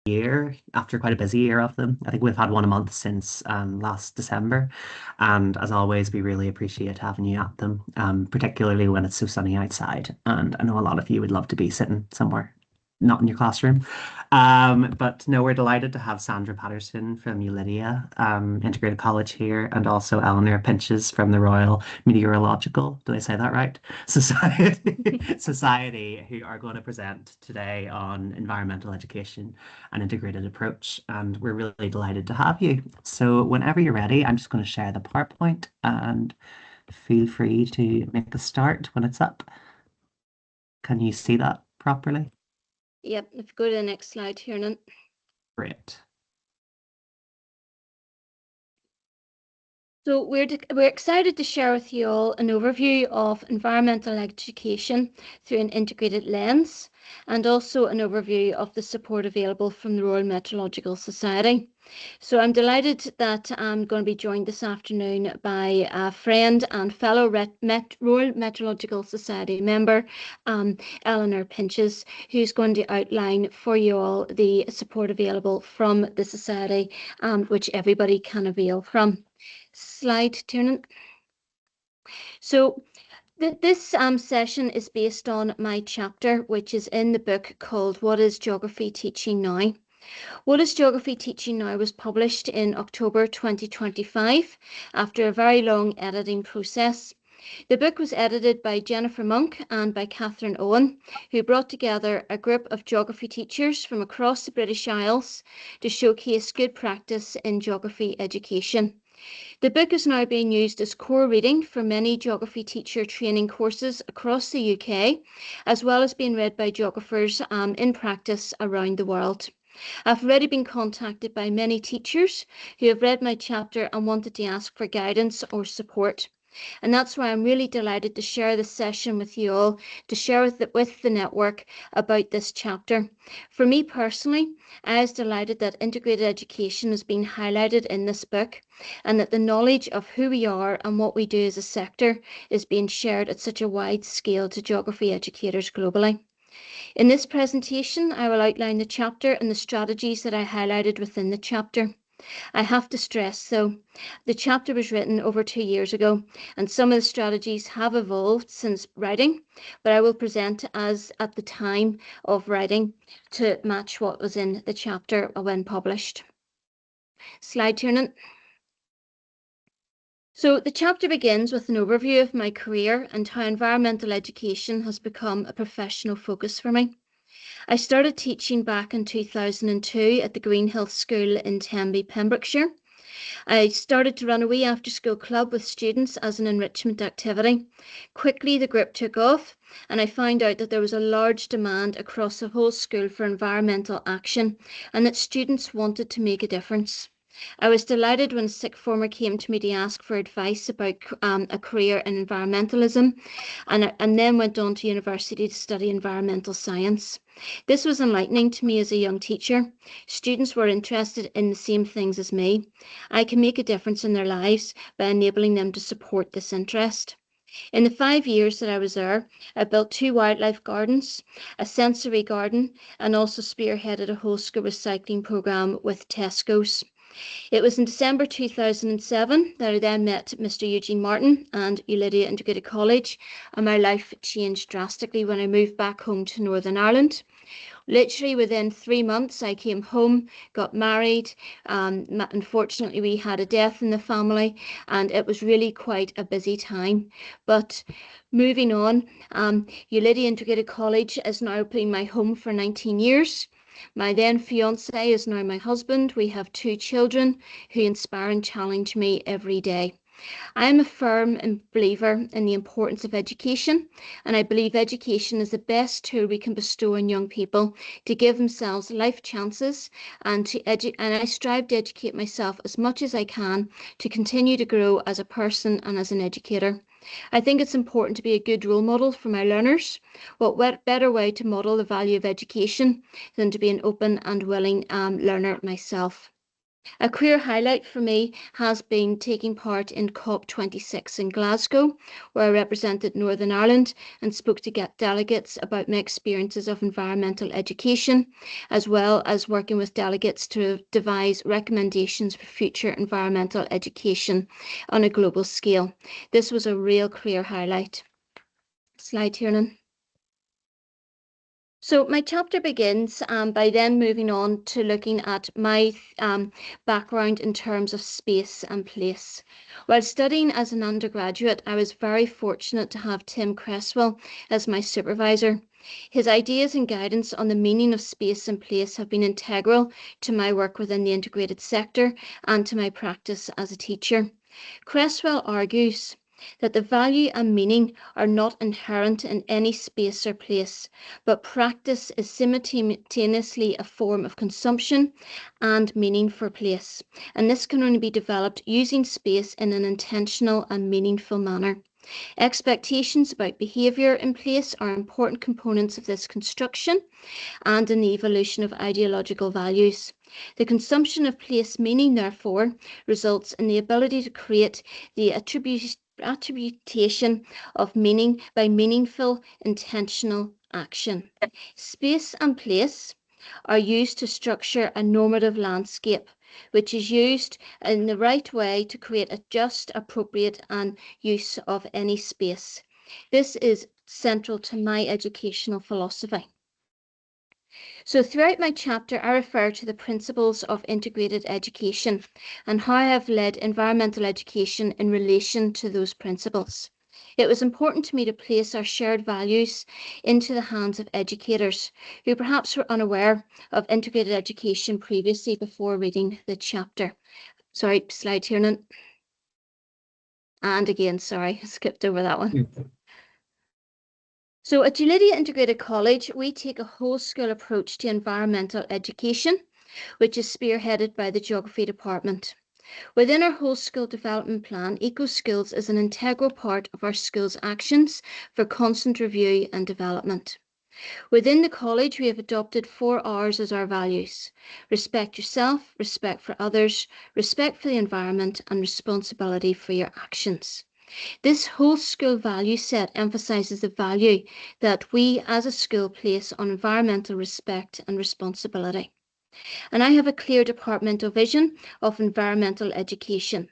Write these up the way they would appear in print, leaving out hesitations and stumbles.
year after quite a busy year of them. I think we've had one a month since last December. And as always, we really appreciate having you at them, particularly when it's so sunny outside. And I know a lot of you would love to be sitting somewhere not in your classroom. But no, we're delighted to have Sandra Patterson from Ulidia Integrated College here, and also Eleanor Pinches from the Royal Meteorological, did I say that right? Society, who are going to present today on environmental education and integrated approach. And we're really delighted to have you. So whenever you're ready, I'm just going to share the PowerPoint and feel free to make a start when it's up. Can you see that properly? Yep, if you go to the next slide here, Nan. Great. So we're excited to share with you all an overview of environmental education through an integrated lens, and also an overview of the support available from the Royal Meteorological Society. So I'm delighted that I'm going to be joined this afternoon by a friend and fellow Royal Meteorological Society member, Eleanor Pinches, who's going to outline for you all the support available from the Society, which everybody can avail from. Slide, Tiernan. So this session is based on my chapter, which is in the book called What is Geography Teaching Now? What is Geography Teaching Now was published in October 2025 after a very long editing process. The book was edited by Jennifer Monk and by Catherine Owen, who brought together a group of geography teachers from across the British Isles to showcase good practice in geography education. The book is now being used as core reading for many geography teacher training courses across the UK, as well as being read by geographers in practice around the world. I've already been contacted by many teachers who have read my chapter and wanted to ask for guidance or support. And that's why I'm really delighted to share this session with you all, to share with the network about this chapter. For me personally, I was delighted that integrated education has been highlighted in this book, and that the knowledge of who we are and what we do as a sector is being shared at such a wide scale to geography educators globally. In this presentation, I will outline the chapter and the strategies that I highlighted within the chapter. I have to stress, though, the chapter was written over 2 years ago, and some of the strategies have evolved since writing, but I will present as at the time of writing to match what was in the chapter when published. Slide, Tiernan. So the chapter begins with an overview of my career and how environmental education has become a professional focus for me. I started teaching back in 2002 at the Greenhill School in Tenby, Pembrokeshire. I started to run a wee after school club with students as an enrichment activity. Quickly the group took off, and I found out that there was a large demand across the whole school for environmental action, and that students wanted to make a difference. I was delighted when a sixth former came to me to ask for advice about a career in environmentalism, and then went on to university to study environmental science. This was enlightening to me as a young teacher. Students were interested in the same things as me. I can make a difference in their lives by enabling them to support this interest. In the 5 years that I was there, I built 2 wildlife gardens, a sensory garden, and also spearheaded a whole school recycling programme with Tesco's. It was in December 2007 that I then met Mr. Eugene Martin and Ulidia Integrated College, and my life changed drastically when I moved back home to Northern Ireland. Literally within 3 months, I came home, got married. Unfortunately, we had a death in the family, and it was really quite a busy time. But moving on, Ulidia Integrated College is now been my home for 19 years. My then fiance is now my husband. We have 2 children who inspire and challenge me every day. I am a firm believer in the importance of education, and I believe education is the best tool we can bestow on young people to give themselves life chances, and I strive to educate myself as much as I can to continue to grow as a person and as an educator. I think it's important to be a good role model for my learners. What better way to model the value of education than to be an open and willing learner myself? A career highlight for me has been taking part in COP26 in Glasgow, where I represented Northern Ireland and spoke to get delegates about my experiences of environmental education, as well as working with delegates to devise recommendations for future environmental education on a global scale. This was a real career highlight. Slide, Tiernan. So my chapter begins by then moving on to looking at my background in terms of space and place. While studying as an undergraduate, I was very fortunate to have Tim Cresswell as my supervisor. His ideas and guidance on the meaning of space and place have been integral to my work within the integrated sector and to my practice as a teacher. Cresswell argues that the value and meaning are not inherent in any space or place, but practice is simultaneously a form of consumption and meaning for place, and this can only be developed using space in an intentional and meaningful manner. Expectations about behaviour in place are important components of this construction and in the evolution of ideological values. The consumption of place meaning, therefore, results in the ability to create the attribution of meaning by meaningful, intentional action. Space and place are used to structure a normative landscape, which is used in the right way to create a just, appropriate, and use of any space. This is central to my educational philosophy. So throughout my chapter, I refer to the principles of integrated education and how I have led environmental education in relation to those principles. It was important to me to place our shared values into the hands of educators who perhaps were unaware of integrated education previously before reading the chapter. Sorry, slide here. And again, sorry, I skipped over that one. So at Julidia Integrated College, we take a whole school approach to environmental education, which is spearheaded by the Geography Department. Within our whole school development plan, Eco Skills is an integral part of our school's actions for constant review and development. Within the college, we have adopted 4 R's as our values: respect yourself, respect for others, respect for the environment, and responsibility for your actions. This whole school value set emphasises the value that we as a school place on environmental respect and responsibility. And I have a clear departmental vision of environmental education,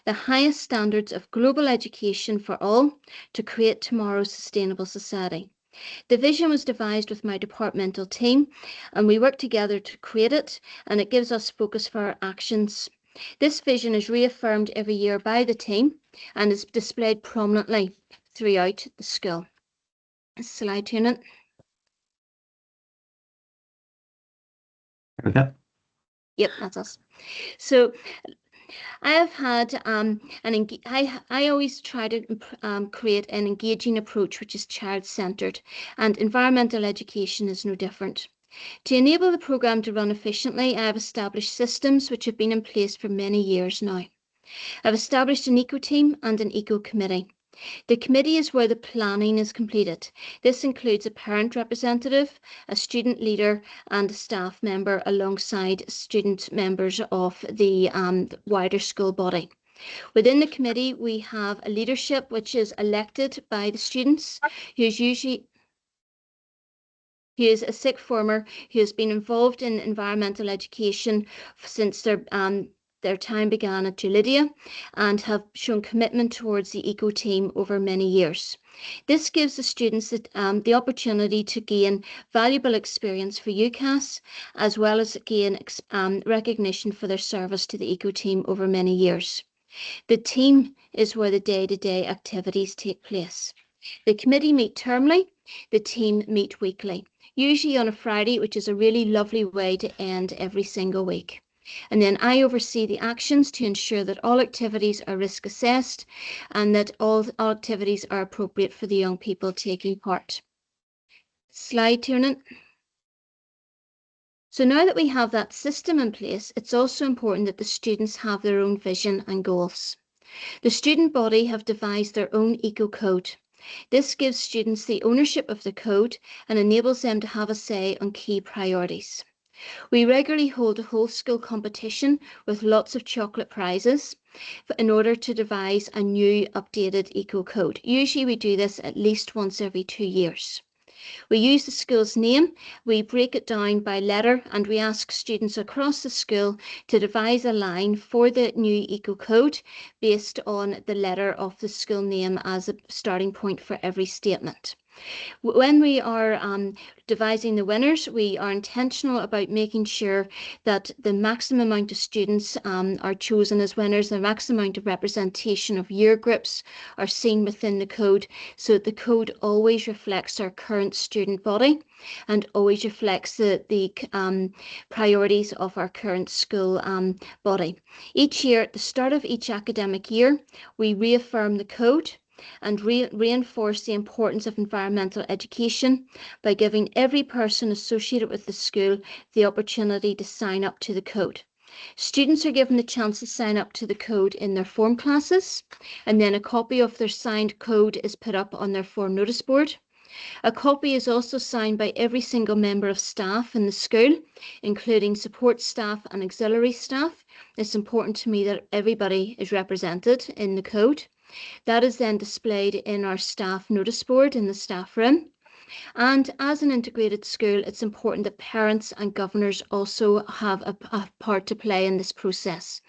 the highest standards of global education for all to create tomorrow's sustainable society. The vision was devised with my departmental team, and we work together to create it, and it gives us focus for our actions. This vision is reaffirmed every year by the team and is displayed prominently throughout the school. Slide, Tiernan. Okay. Yep, that's us. So I have had I always try to create an engaging approach which is child-centred, and environmental education is no different. To enable the programme to run efficiently, I have established systems which have been in place for many years now. I've established an eco team and an eco committee. The committee is where the planning is completed. This includes a parent representative, a student leader, and a staff member alongside student members of the wider school body. Within the committee, we have a leadership which is elected by the students, who is a sixth former who has been involved in environmental education since their time began at Julidia and have shown commitment towards the eco team over many years. This gives the students the opportunity to gain valuable experience for UCAS, as well as gain recognition for their service to the eco team over many years. The team is where the day-to-day activities take place. The committee meet termly, the team meet weekly, usually on a Friday, which is a really lovely way to end every single week. And then I oversee the actions to ensure that all activities are risk assessed and that all activities are appropriate for the young people taking part. Slide, Tiernan. So now that we have that system in place, it's also important that the students have their own vision and goals. The student body have devised their own eco code. This gives students the ownership of the code and enables them to have a say on key priorities. We regularly hold a whole school competition with lots of chocolate prizes in order to devise a new updated eco code. Usually we do this at least once every 2 years. We use the school's name, we break it down by letter, and we ask students across the school to devise a line for the new eco code based on the letter of the school name as a starting point for every statement. When we are devising the winners, we are intentional about making sure that the maximum amount of students are chosen as winners, the maximum amount of representation of year groups are seen within the code, so that the code always reflects our current student body and always reflects the priorities of our current school body. Each year, at the start of each academic year, we reaffirm the code and reinforce the importance of environmental education by giving every person associated with the school the opportunity to sign up to the code. Students are given the chance to sign up to the code in their form classes, and then a copy of their signed code is put up on their form notice board. A copy is also signed by every single member of staff in the school, including support staff and auxiliary staff. It's important to me that everybody is represented in the code. That is then displayed in our staff notice board in the staff room. And as an integrated school, it's important that parents and governors also have a part to play in this process.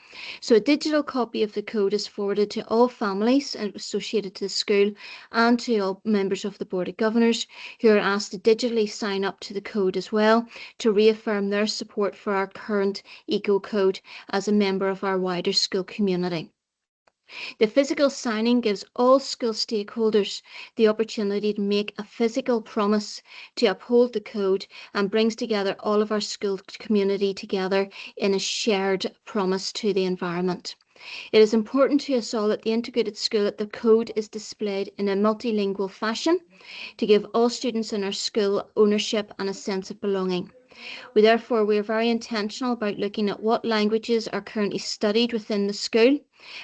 So a digital copy of the code is forwarded to all families associated to the school and to all members of the Board of Governors, who are asked to digitally sign up to the code as well to reaffirm their support for our current eco code as a member of our wider school community. The physical signing gives all school stakeholders the opportunity to make a physical promise to uphold the code and brings together all of our school community together in a shared promise to the environment. It is important to us all at the integrated school that the code is displayed in a multilingual fashion to give all students in our school ownership and a sense of belonging. We are very intentional about looking at what languages are currently studied within the school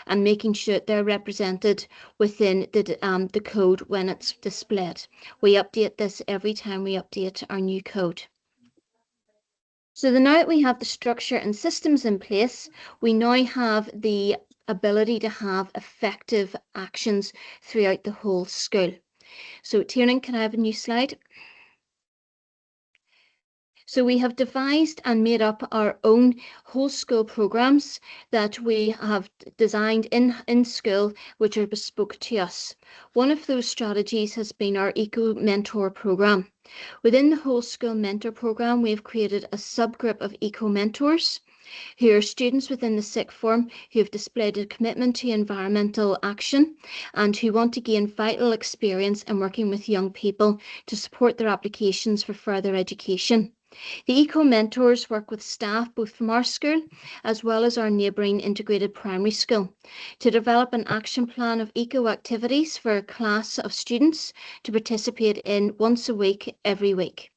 and making sure that they're represented within the code when it's displayed. We update this every time we update our new code. So now that we have the structure and systems in place, we now have the ability to have effective actions throughout the whole school. So Tiernan, can I have a new slide? So we have devised and made up our own whole school programs that we have designed in school, which are bespoke to us. One of those strategies has been our Eco Mentor program. Within the whole school mentor program, we have created a subgroup of Eco Mentors who are students within the sixth form who have displayed a commitment to environmental action and who want to gain vital experience in working with young people to support their applications for further education. The Eco Mentors work with staff both from our school as well as our neighbouring integrated primary school to develop an action plan of eco activities for a class of students to participate in once a week, every week.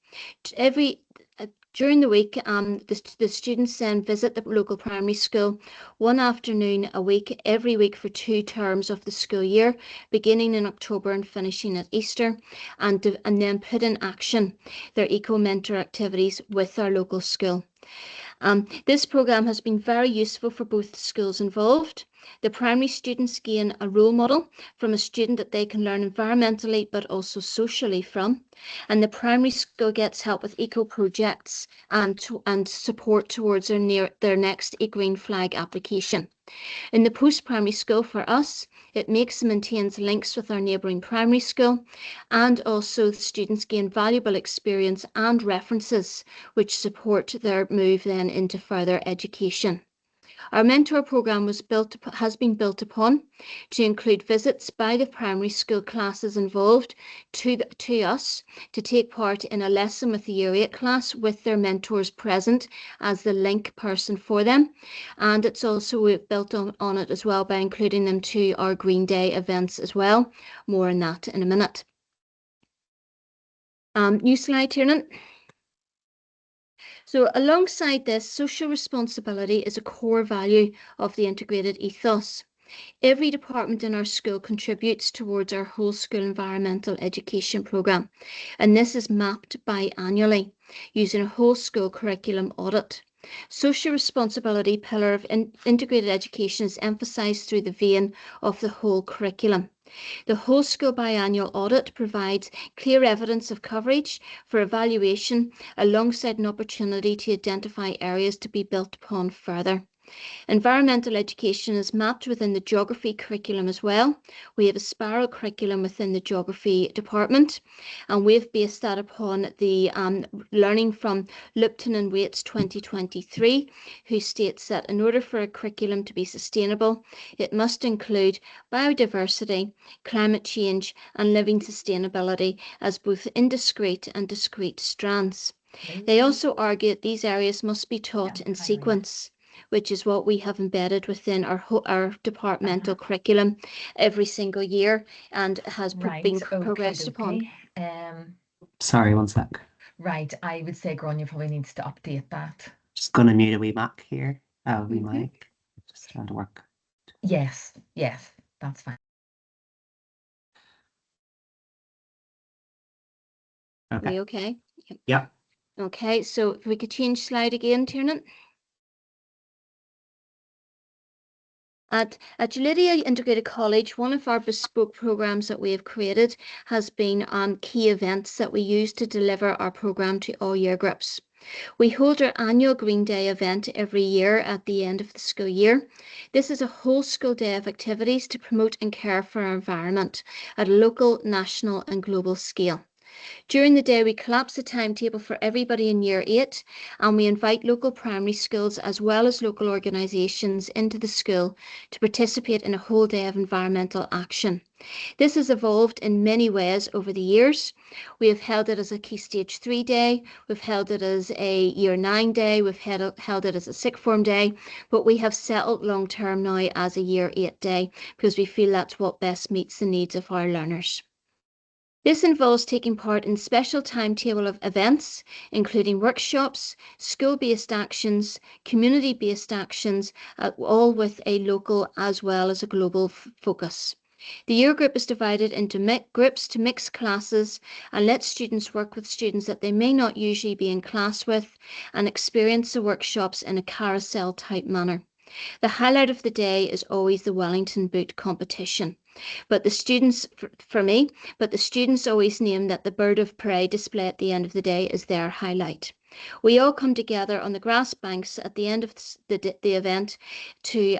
During the week, the students then visit the local primary school one afternoon a week, every week for 2 terms of the school year, beginning in October and finishing at Easter, and then put in action their Eco Mentor activities with our local school. This programme has been very useful for both the schools involved. The primary students gain a role model from a student that they can learn environmentally but also socially from, and the primary school gets help with eco projects and support towards their next green flag application. In the post-primary school for us, it makes and maintains links with our neighbouring primary school, and also the students gain valuable experience and references which support their move then into further education. Our mentor programme has been built upon to include visits by the primary school classes involved to us to take part in a lesson with the Year 8 class with their mentors present as the link person for them. And it's also built on it as well by including them to our Green Day events as well. More on that in a minute. New slide, Tiernan. So alongside this, social responsibility is a core value of the integrated ethos. Every department in our school contributes towards our whole school environmental education programme, and this is mapped biannually using a whole school curriculum audit. Social responsibility pillar of integrated education is emphasised through the vein of the whole curriculum. The whole school biannual audit provides clear evidence of coverage for evaluation alongside an opportunity to identify areas to be built upon further. Environmental education is mapped within the geography curriculum as well. We have a spiral curriculum within the geography department, and we've based that upon the learning from Lupton and Waite's 2023, who states that in order for a curriculum to be sustainable, it must include biodiversity, climate change, and living sustainability as both indiscrete and discrete strands. They also argue that these areas must be taught in sequence, which is what we have embedded within our departmental curriculum every single year and has been progressed upon. Sorry, one sec. Right, I would say Grania probably needs to update that. Just gonna mute a wee mic here. Wee mic. Just trying to work. Yes, that's fine. Okay. We okay? Yep. Okay, so if we could change slide again, Tiernan. At Ulidia Integrated College, one of our bespoke programs that we have created has been on key events that we use to deliver our program to all year groups. We hold our annual Green Day event every year at the end of the school year. This is a whole school day of activities to promote and care for our environment at a local, national and global scale. During the day, we collapse the timetable for everybody in Year 8 and we invite local primary schools as well as local organisations into the school to participate in a whole day of environmental action. This has evolved in many ways over the years. We have held it as a Key Stage 3 day, we've held it as a Year 9 day, we've held it as a sixth form day, but we have settled long term now as a Year 8 day because we feel that's what best meets the needs of our learners. This involves taking part in special timetable of events, including workshops, school-based actions, community-based actions, all with a local as well as a global focus. The year group is divided into groups to mix classes and let students work with students that they may not usually be in class with and experience the workshops in a carousel type manner. The highlight of the day is always the Wellington Boot competition. But the students, but the students always name that the bird of prey display at the end of the day is their highlight. We all come together on the grass banks at the end of the event to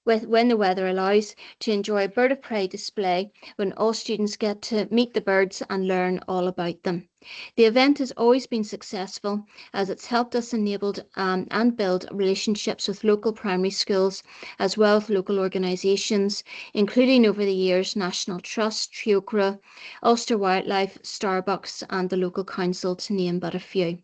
when the weather allows, to enjoy a bird of prey display when all students get to meet the birds and learn all about them. The event has always been successful as it's helped us enable and build relationships with local primary schools as well as local organisations, including over the years National Trust, Triocra, Ulster Wildlife, Starbucks and the local council, to name but a few.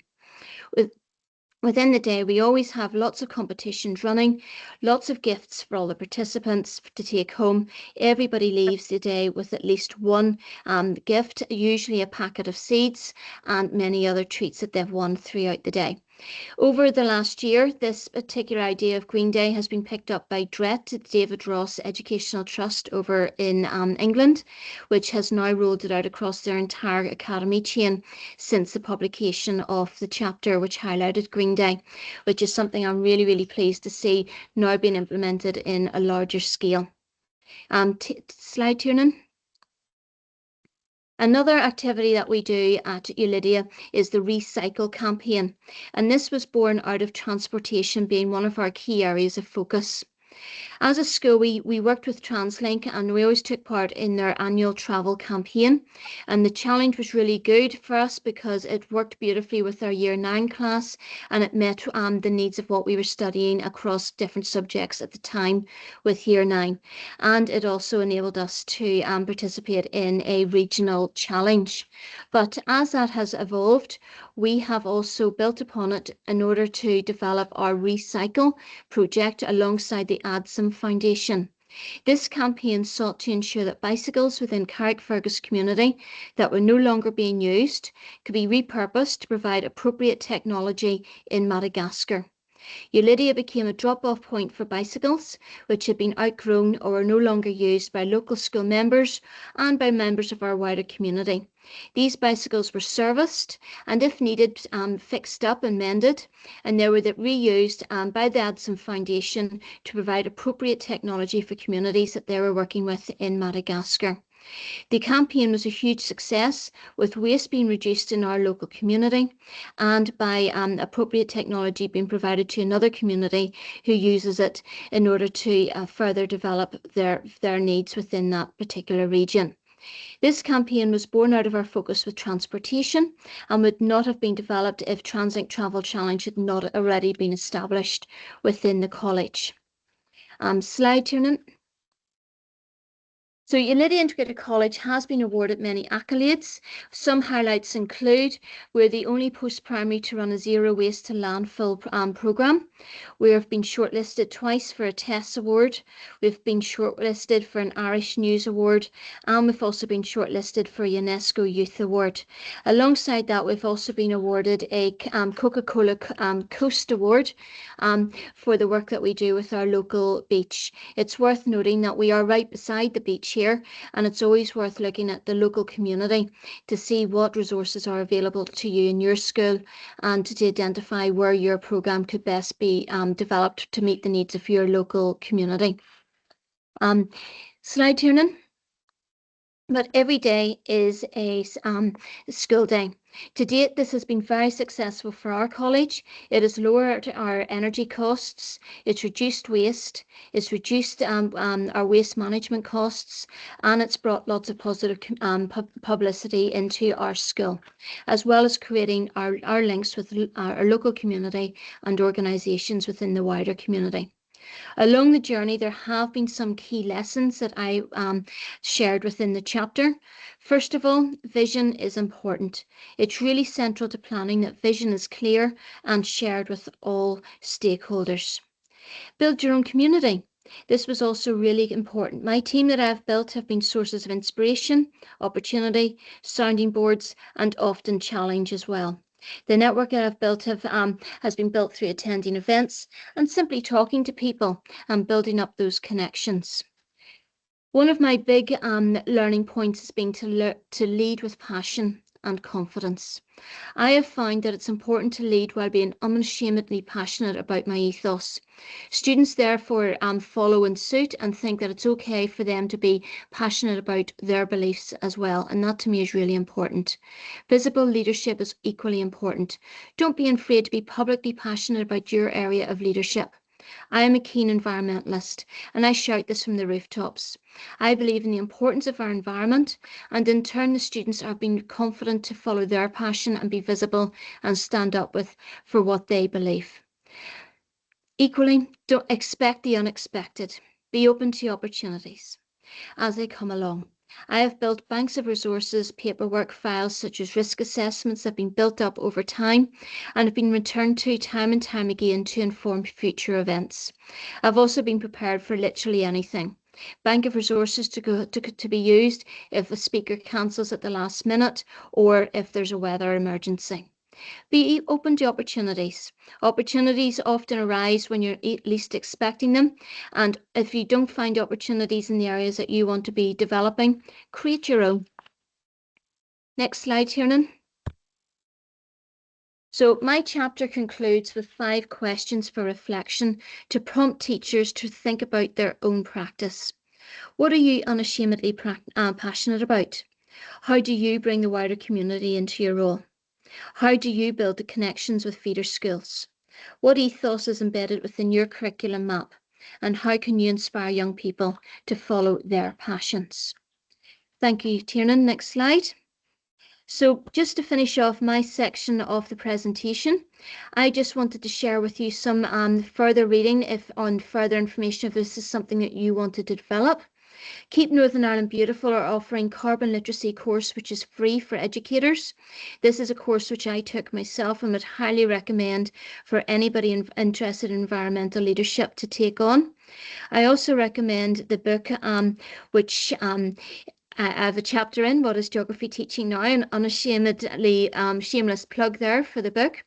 Within the day, we always have lots of competitions running, lots of gifts for all the participants to take home. Everybody leaves the day with at least one gift, usually a packet of seeds and many other treats that they've won throughout the day. Over the last year, this particular idea of Green Day has been picked up by DRET, David Ross Educational Trust over in England, which has now rolled it out across their entire academy chain since the publication of the chapter which highlighted Green Day, which is something I'm really, really pleased to see now being implemented in a larger scale. Slide, Tiernan. Another activity that we do at Ulidia is the Recycle campaign, and this was born out of transportation being one of our key areas of focus. As a school, we worked with TransLink and we always took part in their annual travel campaign. And the challenge was really good for us because it worked beautifully with our Year 9 class and it met the needs of what we were studying across different subjects at the time with Year 9. And it also enabled us to participate in a regional challenge. But as that has evolved, we have also built upon it in order to develop our Recycle project alongside the ADSM Foundation. This campaign sought to ensure that bicycles within Carrickfergus community that were no longer being used could be repurposed to provide appropriate technology in Madagascar. Ulidia became a drop-off point for bicycles, which had been outgrown or were no longer used by local school members and by members of our wider community. These bicycles were serviced and, if needed, fixed up and mended, and they were reused by the Addison Foundation to provide appropriate technology for communities that they were working with in Madagascar. The campaign was a huge success, with waste being reduced in our local community and by appropriate technology being provided to another community who uses it in order to further develop their needs within that particular region. This campaign was born out of our focus with transportation and would not have been developed if Translink Travel Challenge had not already been established within the college. Slide, Tiernan. So Ulidia Integrated College has been awarded many accolades. Some highlights include we're the only post-primary to run a zero waste to landfill programme. We have been shortlisted twice for a TESS award. We've been shortlisted for an Irish News Award, and we've also been shortlisted for a UNESCO Youth Award. Alongside that, we've also been awarded a Coca-Cola Coast Award for the work that we do with our local beach. It's worth noting that we are right beside the beach here, and it's always worth looking at the local community to see what resources are available to you in your school and to identify where your programme could best be developed to meet the needs of your local community. Slide, Tiernan. But every day is a school day. To date, this has been very successful for our college. It has lowered our energy costs, it's reduced waste, it's reduced our waste management costs, and it's brought lots of positive publicity into our school, as well as creating our links with our local community and organisations within the wider community. Along the journey, there have been some key lessons that I shared within the chapter. First of all, vision is important. It's really central to planning that vision is clear and shared with all stakeholders. Build your own community. This was also really important. My team that I've built have been sources of inspiration, opportunity, sounding boards, and often challenge as well. The network that I've built has been built through attending events and simply talking to people and building up those connections. One of my big learning points has been to lead with passion and confidence. I have found that it's important to lead while being unashamedly passionate about my ethos. Students therefore follow in suit and think that it's okay for them to be passionate about their beliefs as well, and that to me is really important. Visible leadership is equally important. Don't be afraid to be publicly passionate about your area of leadership. I am a keen environmentalist, and I shout this from the rooftops. I believe in the importance of our environment, and in turn the students are being confident to follow their passion and be visible and stand up for what they believe. Equally, don't expect the unexpected. Be open to opportunities as they come along. I have built banks of resources, paperwork, files such as risk assessments that have been built up over time and have been returned to time and time again to inform future events. I've also been prepared for literally anything. Bank of resources to be used if a speaker cancels at the last minute or if there's a weather emergency. Be open to opportunities. Opportunities often arise when you're least expecting them. And if you don't find opportunities in the areas that you want to be developing, create your own. Next slide, Tiernan. So my chapter concludes with 5 questions for reflection to prompt teachers to think about their own practice. What are you unashamedly passionate about? How do you bring the wider community into your role? How do you build the connections with feeder schools? What ethos is embedded within your curriculum map? And how can you inspire young people to follow their passions? Thank you, Tiernan. Next slide. So just to finish off my section of the presentation, I just wanted to share with you some further reading on further information if this is something that you wanted to develop. Keep Northern Ireland Beautiful are offering carbon literacy course which is free for educators. This is a course which I took myself and would highly recommend for anybody interested in environmental leadership to take on. I also recommend the book which I have a chapter in What is Geography Teaching Now, and unashamedly shameless plug there for the book.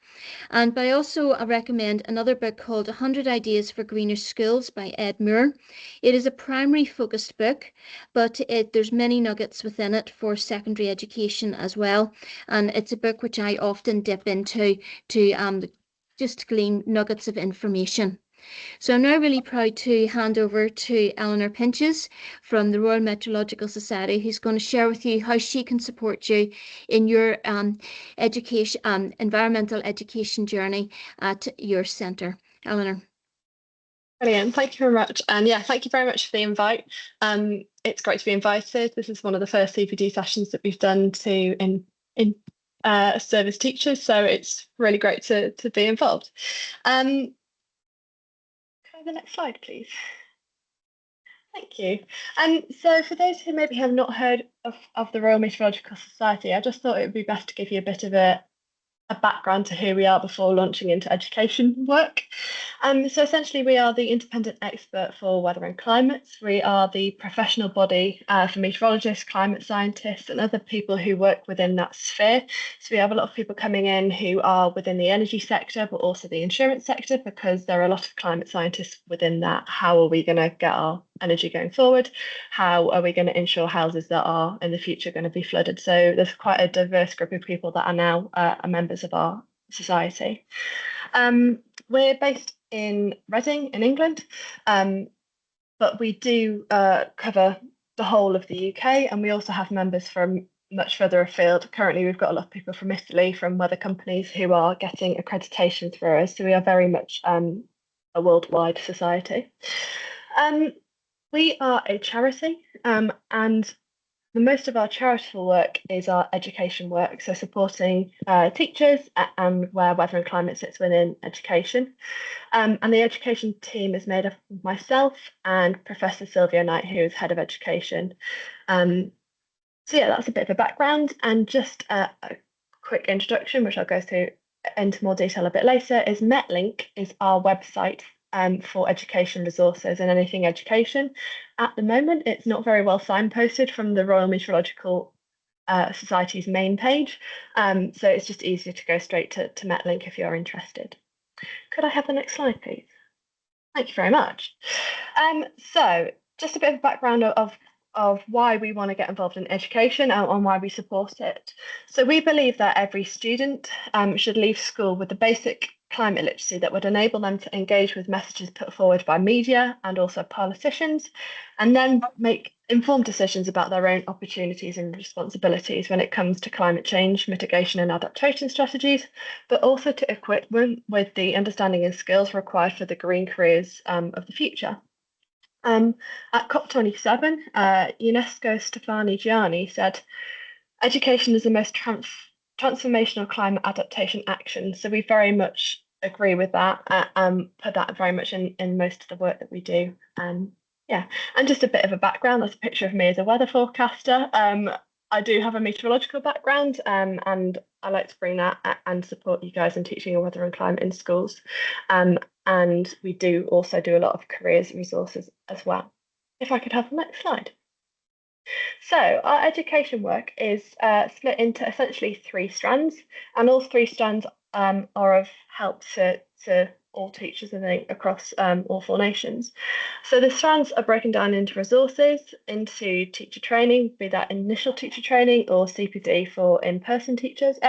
But I also recommend another book called 100 Ideas for Greener Schools by Ed Moore. It is a primary focused book, but there's many nuggets within it for secondary education as well. And it's a book which I often dip into to just glean nuggets of information. So I'm now really proud to hand over to Eleanor Pinches from the Royal Meteorological Society, who's going to share with you how she can support you in your environmental education journey at your centre. Eleanor. Brilliant. Thank you very much. And yeah, thank you very much for the invite. It's great to be invited. This is one of the first CPD sessions that we've done to in service teachers, so it's really great to be involved. Can I have the next slide, please? Thank you. So for those who maybe have not heard of the Royal Meteorological Society, I just thought it would be best to give you a bit of a background to who we are before launching into education work. So essentially, we are the independent expert for weather and climates. We are the professional body for meteorologists, climate scientists, and other people who work within that sphere. So we have a lot of people coming in who are within the energy sector, but also the insurance sector, because there are a lot of climate scientists within that. How are we going to get our energy going forward? How are we going to ensure houses that are in the future going to be flooded? So there's quite a diverse group of people that are now members of our society. We're based in Reading in England, but we do cover the whole of the UK, and we also have members from much further afield. Currently, we've got a lot of people from Italy, from weather companies who are getting accreditation through us. So we are very much a worldwide society. We are a charity, and most of our charitable work is our education work, so supporting teachers and where weather and climate sits within education. And the education team is made up of myself and Professor Sylvia Knight, who is head of education. So yeah, that's a bit of a background, and just a quick introduction, which I'll go through into more detail a bit later, is Metlink is our website for education resources and anything education. At the moment, it's not very well signposted from the Royal Meteorological Society's main page, so it's just easier to go straight to Metlink if you're interested. Could I have the next slide, please? Thank you very much. So just a bit of background of why we want to get involved in education and why we support it. So we believe that every student should leave school with the basic climate literacy that would enable them to engage with messages put forward by media and also politicians, and then make informed decisions about their own opportunities and responsibilities when it comes to climate change, mitigation and adaptation strategies, but also to equip them with the understanding and skills required for the green careers of the future. At COP27, UNESCO Stefani Gianni said, education is the most transformational climate adaptation action. So we very much agree with that, put that very much in most of the work that we do. Yeah, and just a bit of a background, that's a picture of me as a weather forecaster. I do have a meteorological background, and I like to bring that and support you guys in teaching your weather and climate in schools. And we do also do a lot of careers resources as well. If I could have the next slide. So our education work is split into essentially 3 strands, and all 3 strands are of help to all teachers, I think, across all 4 nations. So the strands are broken down into resources, into teacher training, be that initial teacher training or CPD for in-person teachers,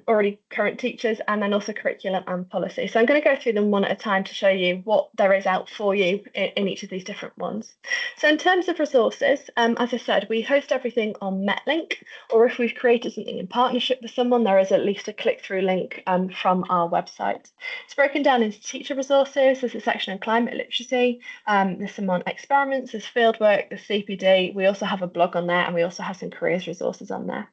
already current teachers, and then also curriculum and policy. So I'm going to go through them one at a time to show you what there is out for you in each of these different ones. So in terms of resources, as I said, we host everything on Metlink, or if we've created something in partnership with someone, there is at least a click-through link from our website. It's broken down into teacher resources. There's a section on climate literacy, there's some on experiments, there's fieldwork, there's CPD. We also have a blog on there, and we also have some careers resources on there.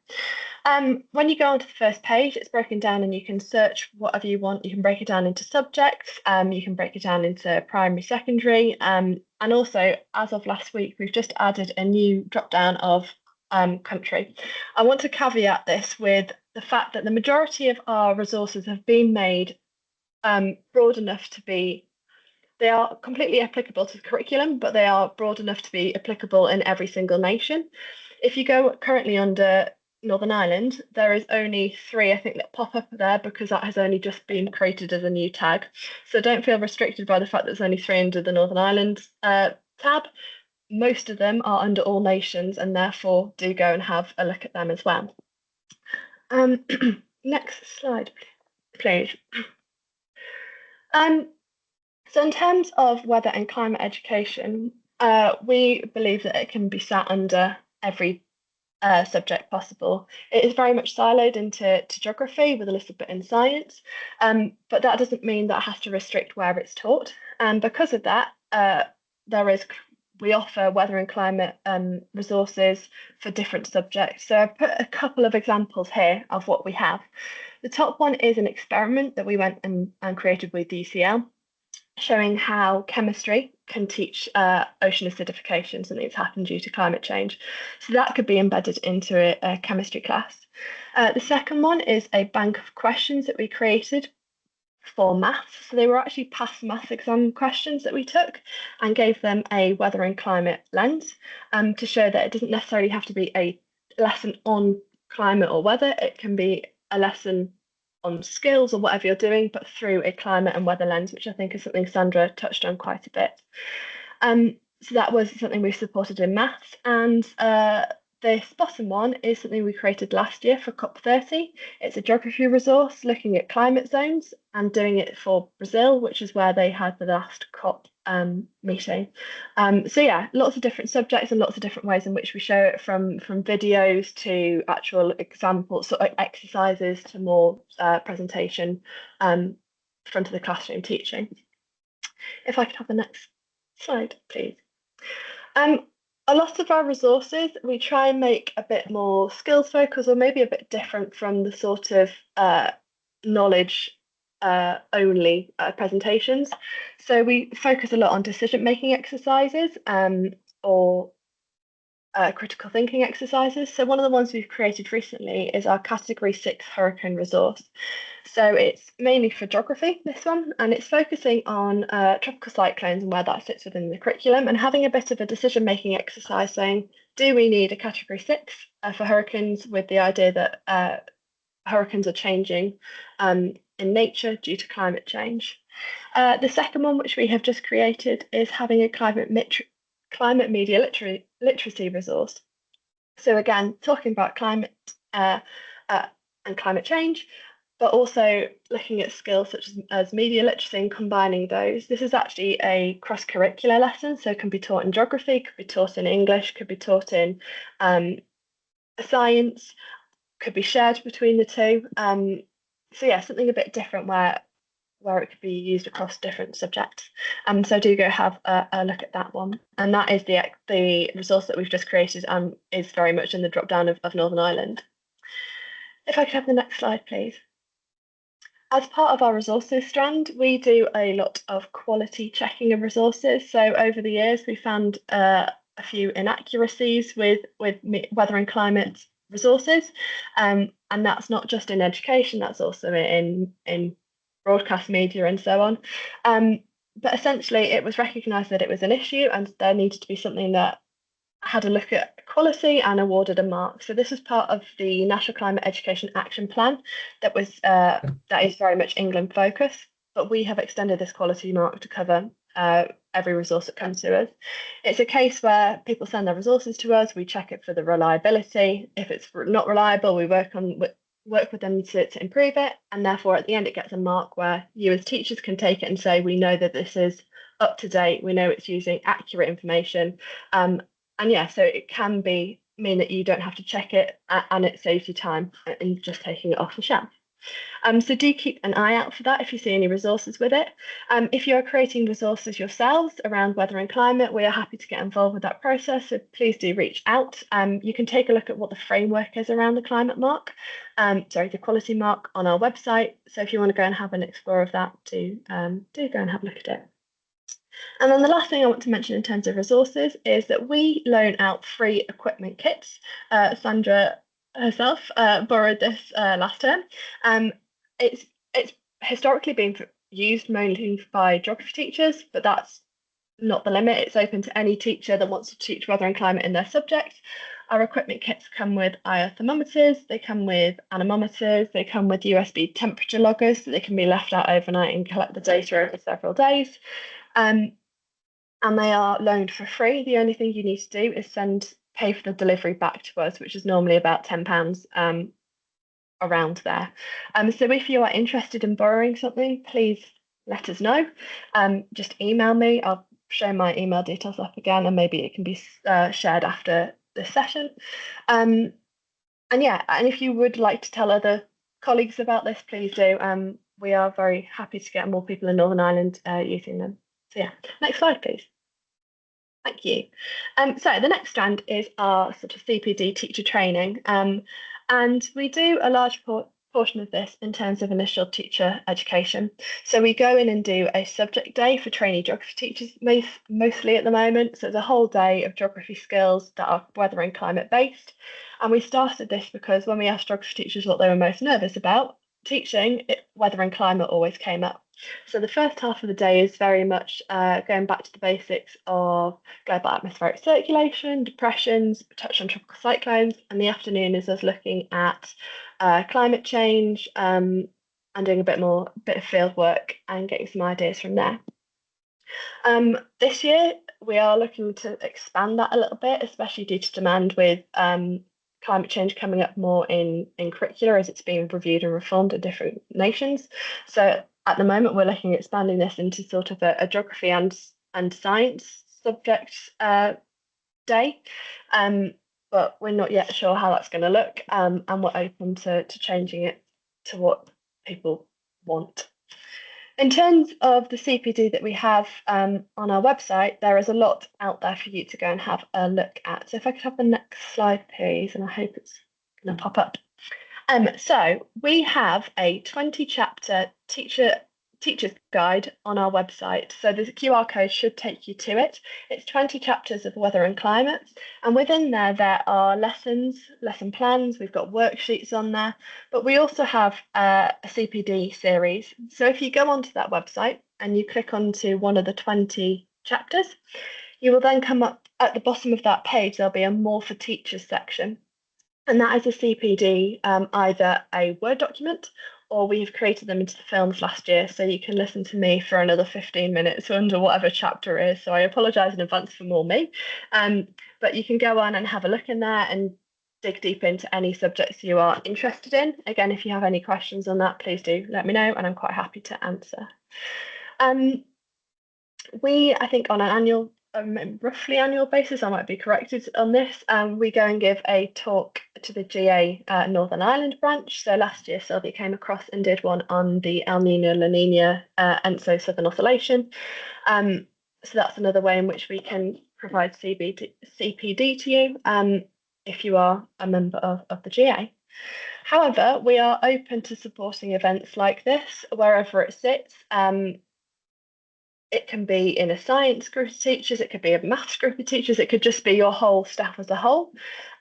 When you go onto the first page, it's broken down and you can search whatever you want. You can break it down into subjects, you can break it down into primary, secondary, and also, as of last week, we've just added a new drop down of country. I want to caveat this with the fact that the majority of our resources have been made broad enough to be they are completely applicable to the curriculum, but they are broad enough to be applicable in every single nation. If you go currently under Northern Ireland, there is only 3, I think, that pop up there because that has only just been created as a new tag. So don't feel restricted by the fact that there's only 3 under the Northern Ireland tab. Most of them are under all nations, and therefore do go and have a look at them as well. Next slide, please. So in terms of weather and climate education, we believe that it can be sat under every subject possible. It is very much siloed into geography with a little bit in science, but that doesn't mean that it has to restrict where it's taught. And because of that, we offer weather and climate resources for different subjects. So I've put a couple of examples here of what we have. The top one is an experiment that we went and created with DCL, showing how chemistry can teach ocean acidification, something that's happened due to climate change. So that could be embedded into a chemistry class. The second one is a bank of questions that we created for maths. So they were actually past maths exam questions that we took and gave them a weather and climate lens to show that it doesn't necessarily have to be a lesson on climate or weather. It can be a lesson on skills or whatever you're doing, but through a climate and weather lens, which I think is something Sandra touched on quite a bit. So that was something we supported in maths. And this bottom one is something we created last year for COP30. It's a geography resource looking at climate zones and doing it for Brazil, which is where they had the last COP meeting. So yeah, lots of different subjects and lots of different ways in which we show it, from videos to actual examples, sort of exercises, to more presentation front of the classroom teaching. If I could have the next slide, please. A lot of our resources, we try and make a bit more skills focused, or maybe a bit different from the sort of knowledge only presentations. So we focus a lot on decision-making exercises or critical thinking exercises. So one of the ones we've created recently is our Category 6 hurricane resource. So it's mainly for geography, this one, and it's focusing on tropical cyclones and where that sits within the curriculum, and having a bit of a decision-making exercise saying, do we need a Category 6 for hurricanes, with the idea that hurricanes are changing in nature due to climate change. The second one, which we have just created, is having a climate media literacy resource. So again, talking about climate and climate change, but also looking at skills such as media literacy and combining those. This is actually a cross-curricular lesson, so it can be taught in geography, could be taught in English, could be taught in science, could be shared between the two. So yeah, something a bit different where it could be used across different subjects. So do go have a look at that one. And that is the resource that we've just created and is very much in the drop down of Northern Ireland. If I could have the next slide, please. As part of our resources strand, we do a lot of quality checking of resources. So over the years, we found a few inaccuracies with weather and climate resources. And that's not just in education, that's also in broadcast media and so on. But essentially, it was recognised that it was an issue and there needed to be something that had a look at quality and awarded a mark. So this is part of the National Climate Education Action Plan that is very much England focused, but we have extended this quality mark to cover every resource that comes to us. It's a case where people send their resources to us, we check it for the reliability. If it's not reliable, we work with them to improve it, and therefore at the end it gets a mark where you as teachers can take it and say, we know that this is up to date, we know it's using accurate information. And yeah, so it can mean that you don't have to check it, and it saves you time in just taking it off the shelf. So do keep an eye out for that if you see any resources with it. If you're creating resources yourselves around weather and climate, we are happy to get involved with that process, so please do reach out. You can take a look at what the framework is around the climate mark, the quality mark on our website. So if you want to go and have an explore of that, do go and have a look at it. And then the last thing I want to mention in terms of resources is that we loan out free equipment kits. Sandra herself borrowed this last term. It's historically been used mainly by geography teachers, but that's not the limit. It's open to any teacher that wants to teach weather and climate in their subject. Our equipment kits come with IR thermometers, they come with anemometers, they come with USB temperature loggers so they can be left out overnight and collect the data over several days. And they are loaned for free. The only thing you need to do is pay for the delivery back to us, which is normally about £10 around there. So if you are interested in borrowing something, please let us know. Just email me. I'll show my email details up again, and maybe it can be shared after this session. And yeah, and if you would like to tell other colleagues about this, please do. We are very happy to get more people in Northern Ireland using them. So yeah, next slide, please. Thank you. So the next strand is our sort of CPD teacher training. And we do a large portion of this in terms of initial teacher education. So we go in and do a subject day for trainee geography teachers mostly at the moment. So it's a whole day of geography skills that are weather and climate based. And we started this because when we asked geography teachers what they were most nervous about teaching, weather and climate always came up. So the first half of the day is very much going back to the basics of global atmospheric circulation, depressions, touch on tropical cyclones, and the afternoon is us looking at climate change and doing a bit of field work and getting some ideas from there. This year we are looking to expand that a little bit, especially due to demand with climate change coming up more in curricula as it's being reviewed and reformed in different nations. So at the moment, we're looking at expanding this into sort of a geography and science subject day, but we're not yet sure how that's going to look, and we're open to changing it to what people want. In terms of the CPD that we have on our website, there is a lot out there for you to go and have a look at. So if I could have the next slide, please, and I hope it's going to pop up. So we have a 20-chapter teacher's guide on our website. So the QR code should take you to it. It's 20 chapters of weather and climate. And within there are lesson plans. We've got worksheets on there. But we also have a CPD series. So if you go onto that website and you click onto one of the 20 chapters, you will then come up at the bottom of that page, there'll be a More for Teachers section. And that is a CPD, either a Word document or we've created them into the films last year. So you can listen to me for another 15 minutes under whatever chapter it is. So I apologise in advance for more me. But you can go on and have a look in there and dig deep into any subjects you are interested in. Again, if you have any questions on that, please do let me know and I'm quite happy to answer. I think on an roughly annual basis, I might be corrected on this, we go and give a talk to the GA Northern Ireland branch. So last year Sylvia came across and did one on the El Nino, La Nina and so Southern Oscillation. So that's another way in which we can provide CPD to you if you are a member of the GA. However, we are open to supporting events like this wherever it sits. It can be in a science group of teachers, it could be a maths group of teachers, it could just be your whole staff as a whole.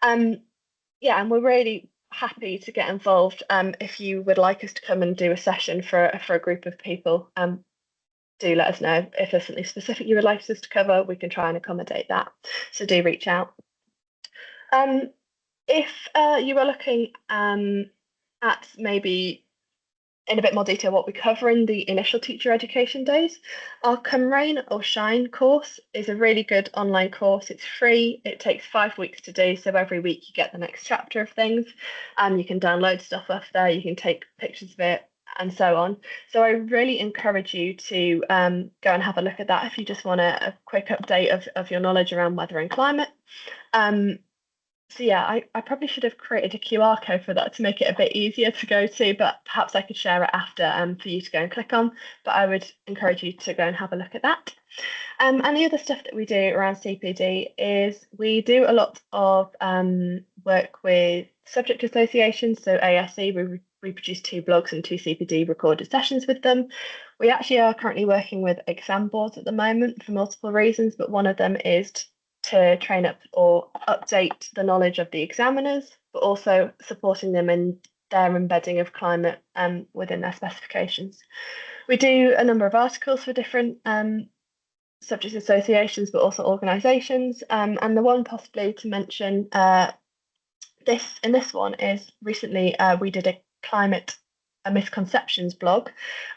Yeah, and we're really happy to get involved. If you would like us to come and do a session for a group of people, do let us know. If there's something specific you would like us to cover, we can try and accommodate that. So do reach out. If you are looking at maybe in a bit more detail what we cover in the initial teacher education days, our Come Rain or Shine course is a really good online course. It's free. It takes 5 weeks to do. So every week you get the next chapter of things. You can download stuff off there. You can take pictures of it and so on. So I really encourage you to go and have a look at that if you just want a quick update of your knowledge around weather and climate. So yeah, I probably should have created a QR code for that to make it a bit easier to go to, but perhaps I could share it after for you to go and click on. But I would encourage you to go and have a look at that. And the other stuff that we do around CPD is we do a lot of work with subject associations. So ASC, we produce 2 blogs and 2 CPD recorded sessions with them. We actually are currently working with exam boards at the moment for multiple reasons, but one of them is to train up or update the knowledge of the examiners, but also supporting them in their embedding of climate within their specifications. We do a number of articles for different subject associations, but also organisations. And the one possibly to mention this one is recently we did a climate misconceptions blog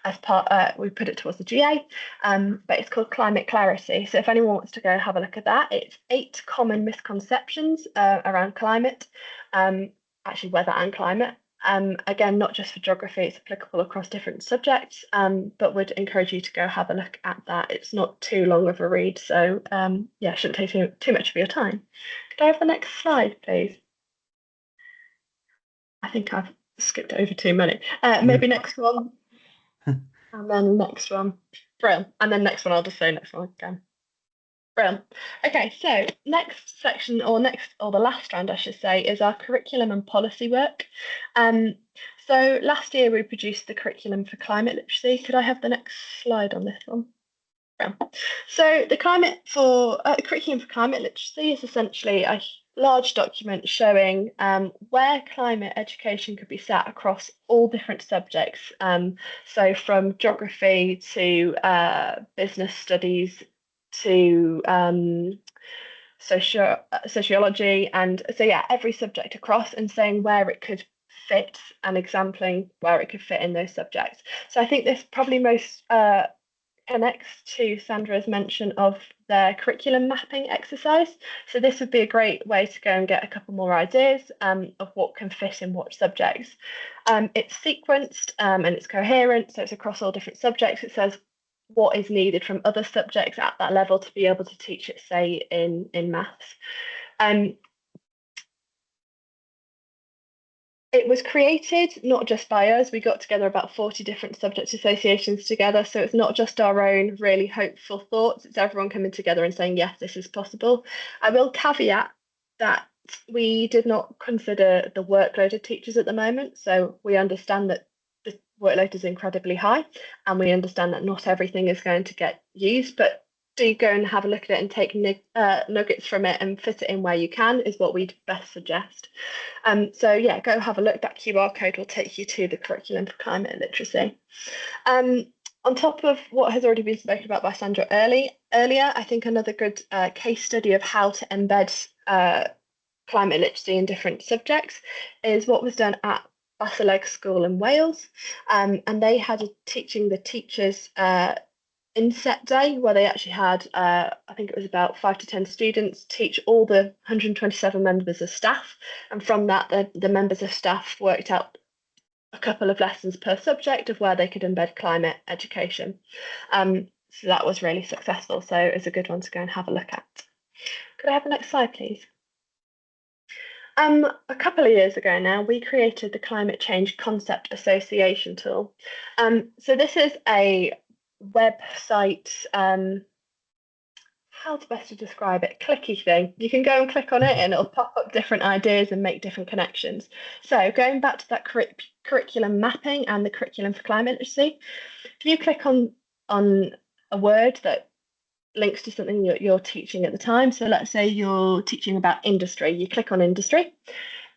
as part. We put it towards the GA, but it's called Climate Clarity. So if anyone wants to go have a look at that, it's 8 common misconceptions around climate, actually weather and climate. Again, not just for geography, it's applicable across different subjects, but would encourage you to go have a look at that. It's not too long of a read, so yeah, shouldn't take too much of your time. Could I have the next slide, please? I think I've skipped over too many. Maybe next one, and then next one. Brilliant. And then next one, I'll just say next one again. Brilliant. Okay, so next section, or the last strand, I should say, is our curriculum and policy work. So last year we produced the curriculum for climate literacy. Could I have the next slide on this one? So the curriculum for climate literacy is essentially a large document showing where climate education could be set across all different subjects. So from geography to business studies to sociology, and so yeah, every subject across, and saying where it could fit and exampling where it could fit in those subjects. So I think this probably most connects to Sandra's mention of their curriculum mapping exercise. So this would be a great way to go and get a couple more ideas of what can fit in what subjects. It's sequenced and it's coherent, so it's across all different subjects. It says what is needed from other subjects at that level to be able to teach it, say, in maths. It was created not just by us, we got together about 40 different subject associations together, so it's not just our own really hopeful thoughts, it's everyone coming together and saying, yes, this is possible. I will caveat that we did not consider the workload of teachers at the moment, so we understand that the workload is incredibly high, and we understand that not everything is going to get used, but do go and have a look at it and take nuggets from it and fit it in where you can is what we'd best suggest. So yeah, go have a look. That QR code will take you to the curriculum for climate literacy. On top of what has already been spoken about by Sandra earlier, I think another good case study of how to embed climate literacy in different subjects is what was done at Basileg School in Wales. And they had a teaching the teachers inset day where they actually had I think it was about 5 to 10 students teach all the 127 members of staff, and from that the members of staff worked out a couple of lessons per subject of where they could embed climate education. So that was really successful, so it's a good one to go and have a look at. Could I have the next slide, please? A couple of years ago now, we created the Climate Change Concept Association tool. So this is a website, how to best to describe it, clicky thing. You can go and click on it and it'll pop up different ideas and make different connections. So going back to that curriculum mapping and the curriculum for climate literacy, if you click on a word that links to something you're teaching at the time, so let's say you're teaching about industry, you click on industry.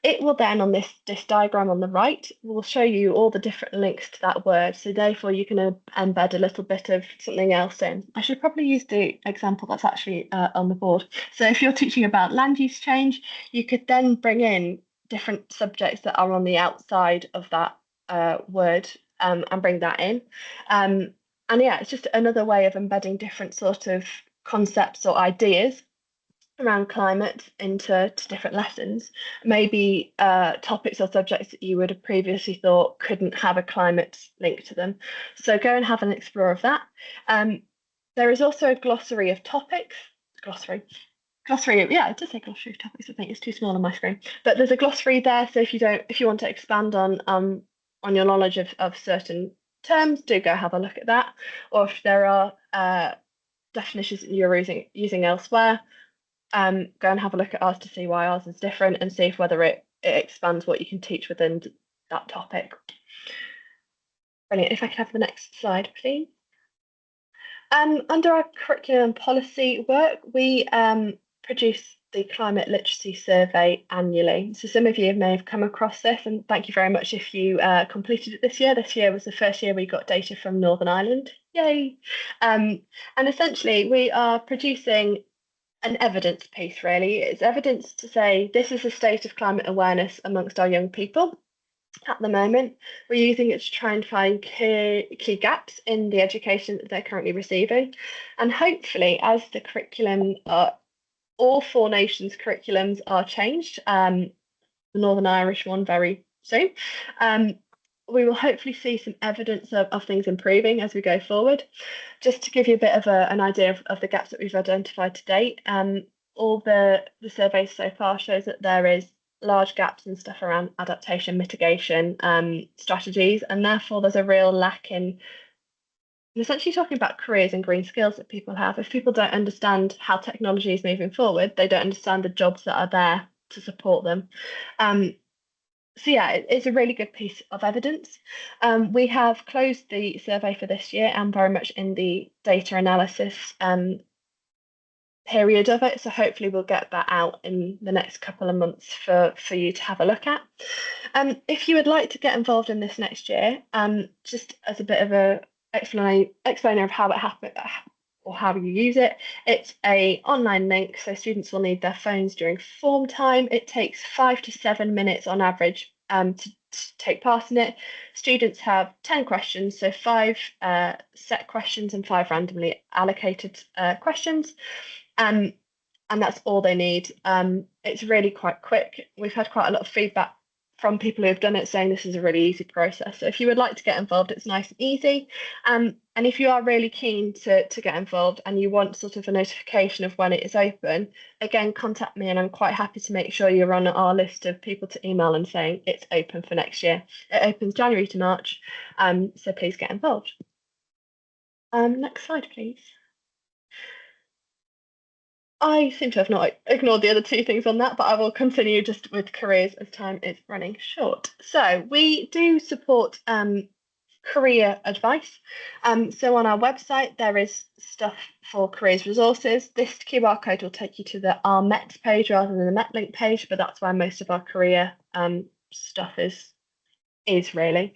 It will then, on this diagram on the right, will show you all the different links to that word. So therefore you can embed a little bit of something else in. I should probably use the example that's actually on the board. So if you're teaching about land use change, you could then bring in different subjects that are on the outside of that word and bring that in. And yeah, it's just another way of embedding different sort of concepts or ideas around climate into different lessons, maybe topics or subjects that you would have previously thought couldn't have a climate link to them. So go and have an explore of that. There is also a glossary of topics. Glossary, yeah, it does say glossary of topics. I think it's too small on my screen, but there's a glossary there. So if you want to expand on your knowledge of certain terms, do go have a look at that. Or if there are definitions that you're using elsewhere, go and have a look at ours to see why ours is different and see if whether it expands what you can teach within that topic. Brilliant. If I could have the next slide, please. Under our curriculum policy work, we produce the climate literacy survey annually. So some of you may have come across this, and thank you very much if you completed it this year. This year was the first year we got data from Northern Ireland. Yay! And essentially, we are producing an evidence piece, really. It's evidence to say this is the state of climate awareness amongst our young people. At the moment, we're using it to try and find key gaps in the education that they're currently receiving. And hopefully, as the curriculum, all 4 nations' curriculums are changed, the Northern Irish one very soon, we will hopefully see some evidence of things improving as we go forward. Just to give you a bit of an idea of the gaps that we've identified to date, all the surveys so far shows that there is large gaps in stuff around adaptation mitigation strategies, and therefore there's a real lack in essentially talking about careers and green skills that people have. If people don't understand how technology is moving forward, they don't understand the jobs that are there to support them. So yeah, it's a really good piece of evidence. We have closed the survey for this year and very much in the data analysis period of it. So hopefully we'll get that out in the next couple of months for you to have a look at. If you would like to get involved in this next year, just as a bit of a explainer of how it happened or how you use it, it's an online link, so students will need their phones during form time. It takes 5 to 7 minutes on average to take part in it. Students have 10 questions, so 5 set questions and 5 randomly allocated questions. And that's all they need. It's really quite quick. We've had quite a lot of feedback from people who have done it saying this is a really easy process. So if you would like to get involved, it's nice and easy. And if you are really keen to get involved and you want sort of a notification of when it is open, again, contact me and I'm quite happy to make sure you're on our list of people to email and saying it's open for next year. It opens January to March, so please get involved. Next slide, please. I seem to have not ignored the other 2 things on that, but I will continue just with careers as time is running short. So we do support career advice. So on our website, there is stuff for careers resources. This QR code will take you to our MET page rather than the MET link page, but that's where most of our career stuff is really.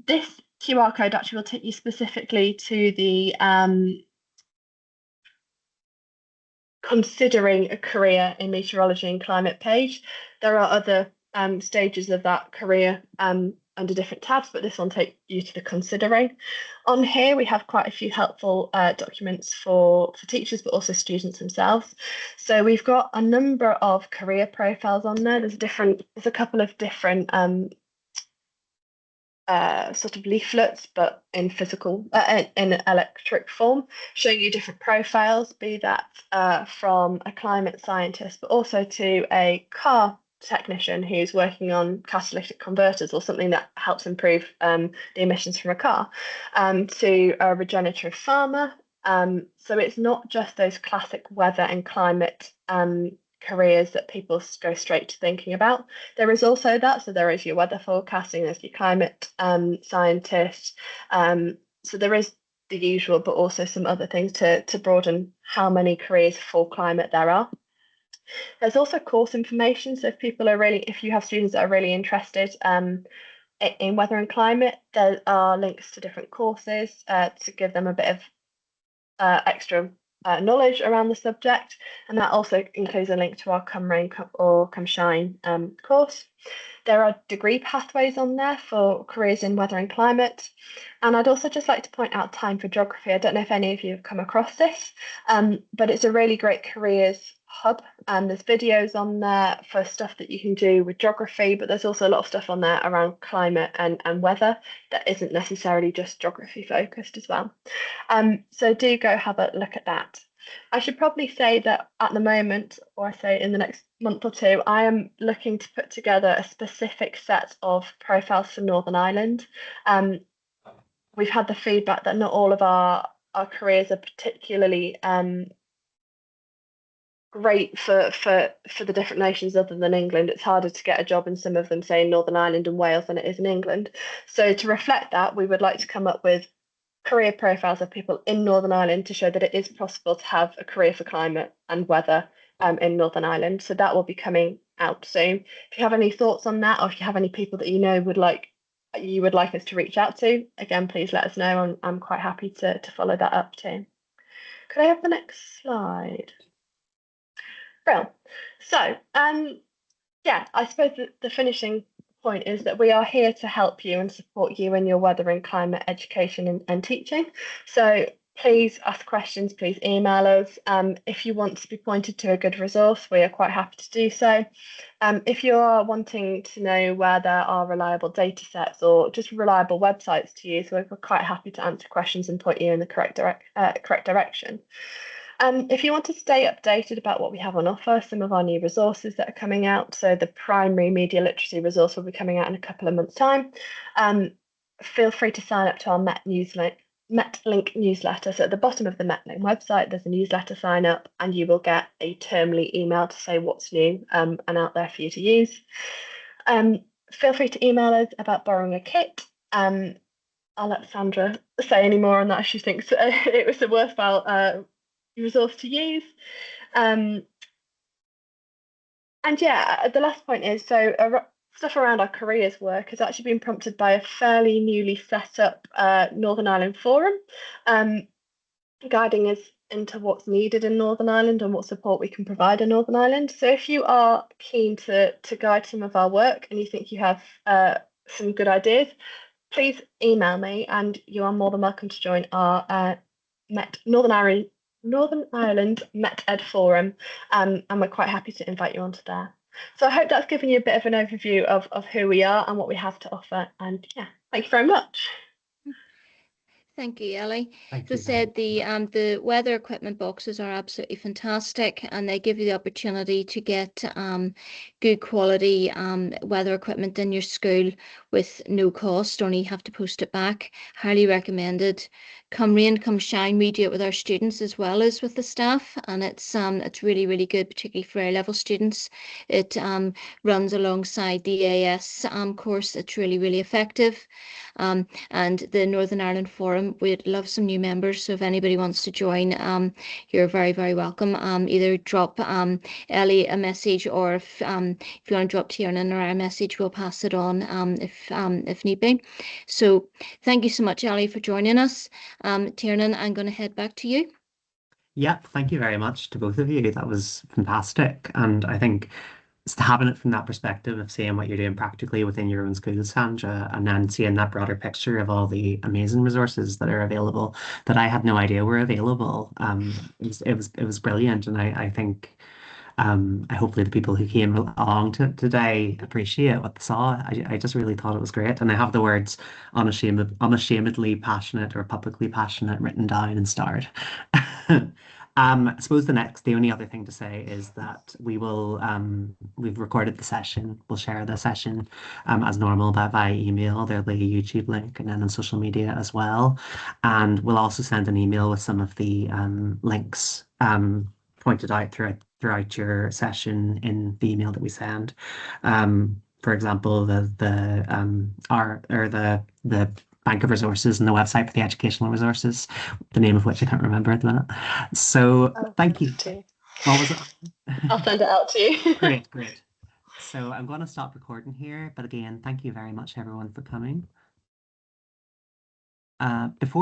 This QR code actually will take you specifically to the considering a career in meteorology and climate page. There are other stages of that career under different tabs, but this one takes you to the considering. On here, we have quite a few helpful documents for teachers, but also students themselves. So we've got a number of career profiles on there. There's a couple of different sort of leaflets, but in electric form, showing you different profiles, be that from a climate scientist, but also to a car technician who's working on catalytic converters or something that helps improve the emissions from a car, to a regenerative farmer. So it's not just those classic weather and climate careers that people go straight to thinking about. There is also that, so there is your weather forecasting, there's your climate scientist, so there is the usual, but also some other things to broaden how many careers for climate there are. There's also course information, so if you have students that are really interested in weather and climate, there are links to different courses to give them a bit of extra knowledge around the subject, and that also includes a link to our Come Rain or Come Shine course. There are degree pathways on there for careers in weather and climate, and I'd also just like to point out Time for Geography. I don't know if any of you have come across this, but it's a really great careers hub, and there's videos on there for stuff that you can do with geography, but there's also a lot of stuff on there around climate and weather that isn't necessarily just geography focused as well. So do go have a look at that. I should probably say that at the moment, or I say in the next month or 2, I am looking to put together a specific set of profiles for Northern Ireland. We've had the feedback that not all of our careers are particularly great for the different nations other than England. It's harder to get a job in some of them, say in Northern Ireland and Wales, than it is in England. So to reflect that, we would like to come up with career profiles of people in Northern Ireland to show that it is possible to have a career for climate and weather in Northern Ireland. So that will be coming out soon. If you have any thoughts on that, or if you have any people that you know would like us to reach out to, again, please let us know. I'm quite happy to follow that up too. Could I have the next slide? Well, so yeah, I suppose the finishing point is that we are here to help you and support you in your weather and climate education and teaching. So please ask questions, please email us. If you want to be pointed to a good resource, we are quite happy to do so. If you are wanting to know where there are reliable data sets or just reliable websites to use, we're quite happy to answer questions and point you in the correct direction. If you want to stay updated about what we have on offer, some of our new resources that are coming out, so the primary media literacy resource will be coming out in a couple of months' time. Feel free to sign up to our MetLink newsletter. So at the bottom of the MetLink website, there's a newsletter sign up, and you will get a termly email to say what's new and out there for you to use. Feel free to email us about borrowing a kit. I'll let Sandra say any more on that if she thinks it was a worthwhile resource to use. And yeah, the last point is, so stuff around our careers work has actually been prompted by a fairly newly set up Northern Ireland forum, guiding us into what's needed in Northern Ireland and what support we can provide in Northern Ireland. So if you are keen to guide some of our work and you think you have some good ideas, please email me, and you are more than welcome to join our Northern Ireland Met Ed Forum, and we're quite happy to invite you onto there. So I hope that's given you a bit of an overview of who we are and what we have to offer. And yeah, thank you very much. Thank you, Ellie. Thank As I you. said, the weather equipment boxes are absolutely fantastic, and they give you the opportunity to get good quality weather equipment in your school with no cost. Only you have to post it back. Highly recommended. Come rain, come shine, we do it with our students as well as with the staff, and it's really, really good, particularly for A-level students. It runs alongside the AS course. It's really, really effective. And the Northern Ireland Forum, we'd love some new members. So if anybody wants to join, you're very, very welcome. Either drop Ellie a message, or if you want to drop Tiernan or I a message, we'll pass it on if need be. So thank you so much, Ellie, for joining us. Tiernan, I'm going to head back to you. Yeah, thank you very much to both of you. That was fantastic. And I think it's having it from that perspective of seeing what you're doing practically within your own school, Sandra, and then seeing that broader picture of all the amazing resources that are available that I had no idea were available. It was brilliant, and I think hopefully the people who came along today appreciate what they saw. I just really thought it was great, and I have the words unashamedly passionate or publicly passionate written down and starred. I suppose the only other thing to say is that we've recorded the session. We'll share the session as normal via email. There'll be a YouTube link and then on social media as well. And we'll also send an email with some of the links pointed out throughout your session in the email that we send. For example, the bank of resources and the website for the educational resources, the name of which I can't remember at the minute. So thank you. What was it? I'll send it out to you. Great. So I'm going to stop recording here. But again, thank you very much, everyone, for coming. Before